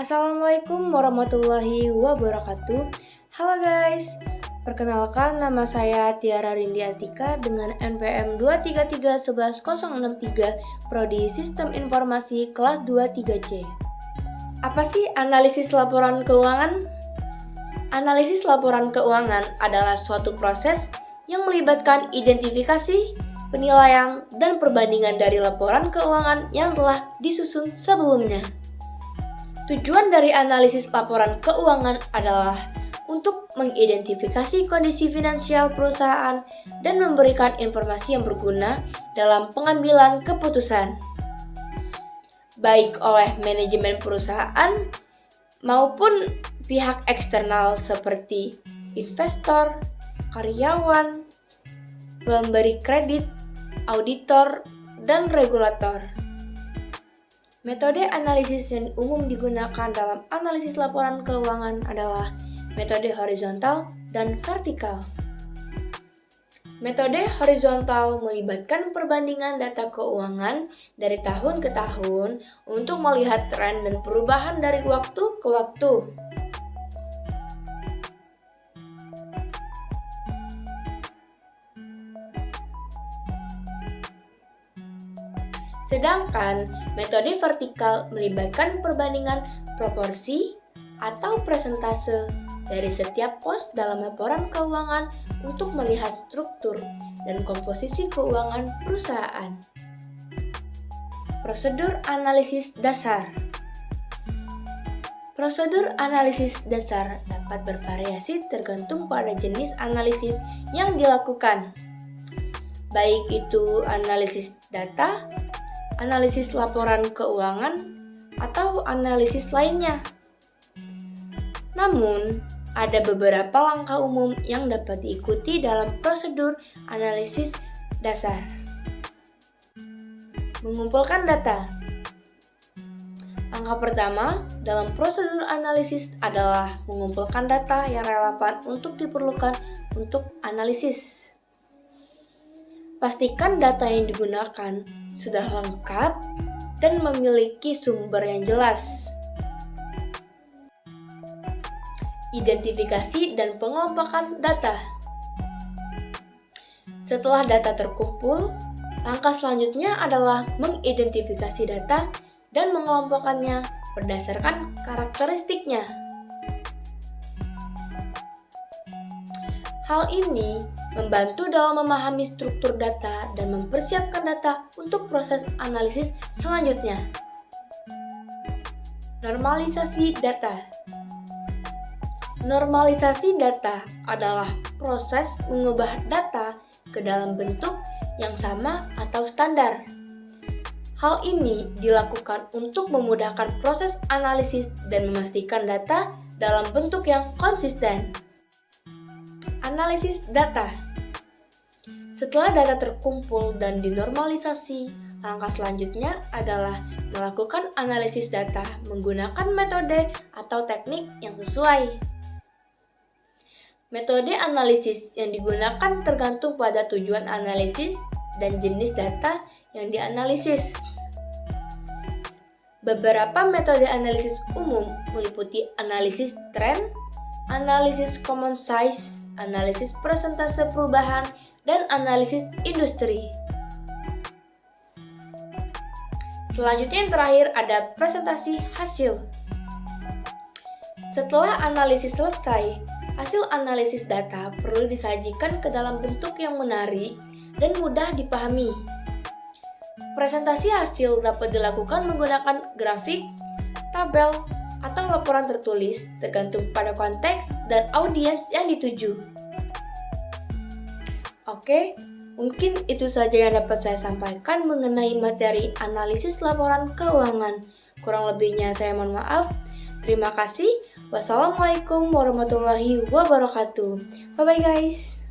Assalamualaikum warahmatullahi wabarakatuh. Halo guys, perkenalkan nama saya Tiara Rindi Atika dengan NPM 2331163 Prodi Sistem Informasi kelas 23C. Apa sih analisis laporan keuangan? Analisis laporan keuangan adalah suatu proses yang melibatkan identifikasi, penilaian, dan perbandingan dari laporan keuangan yang telah disusun sebelumnya. Tujuan dari analisis laporan keuangan adalah untuk mengidentifikasi kondisi finansial perusahaan dan memberikan informasi yang berguna dalam pengambilan keputusan, baik oleh manajemen perusahaan maupun pihak eksternal seperti investor, karyawan, pemberi kredit, auditor, dan regulator. Metode analisis yang umum digunakan dalam analisis laporan keuangan adalah metode horizontal dan vertikal. Metode horizontal melibatkan perbandingan data keuangan dari tahun ke tahun untuk melihat tren dan perubahan dari waktu ke waktu. Sedangkan metode vertikal melibatkan perbandingan proporsi atau persentase dari setiap pos dalam laporan keuangan untuk melihat struktur dan komposisi keuangan perusahaan. Prosedur analisis dasar. Prosedur analisis dasar dapat bervariasi tergantung pada jenis analisis yang dilakukan, baik itu analisis data, analisis laporan keuangan, atau analisis lainnya. Namun, ada beberapa langkah umum yang dapat diikuti dalam prosedur analisis dasar. Mengumpulkan data. Langkah pertama dalam prosedur analisis adalah mengumpulkan data yang relevan untuk diperlukan untuk analisis. Pastikan data yang digunakan sudah lengkap dan memiliki sumber yang jelas. Identifikasi dan pengelompokan data. Setelah data terkumpul, langkah selanjutnya adalah mengidentifikasi data dan mengelompokkannya berdasarkan karakteristiknya. Hal ini membantu dalam memahami struktur data dan mempersiapkan data untuk proses analisis selanjutnya. Normalisasi data. Normalisasi data adalah proses mengubah data ke dalam bentuk yang sama atau standar. Hal ini dilakukan untuk memudahkan proses analisis dan memastikan data dalam bentuk yang konsisten. Analisis data. Setelah data terkumpul dan dinormalisasi, langkah selanjutnya adalah melakukan analisis data menggunakan metode atau teknik yang sesuai. Metode analisis yang digunakan tergantung pada tujuan analisis dan jenis data yang dianalisis. Beberapa metode analisis umum meliputi analisis tren, analisis common size, analisis persentase perubahan, dan analisis industri. Selanjutnya yang terakhir ada presentasi hasil. Setelah analisis selesai, hasil analisis data perlu disajikan ke dalam bentuk yang menarik dan mudah dipahami. Presentasi hasil dapat dilakukan menggunakan grafik, tabel, atau laporan tertulis tergantung pada konteks dan audiens yang dituju. Oke, mungkin itu saja yang dapat saya sampaikan mengenai materi analisis laporan keuangan. Kurang lebihnya saya mohon maaf. Terima kasih. Wassalamualaikum warahmatullahi wabarakatuh. Bye-bye guys.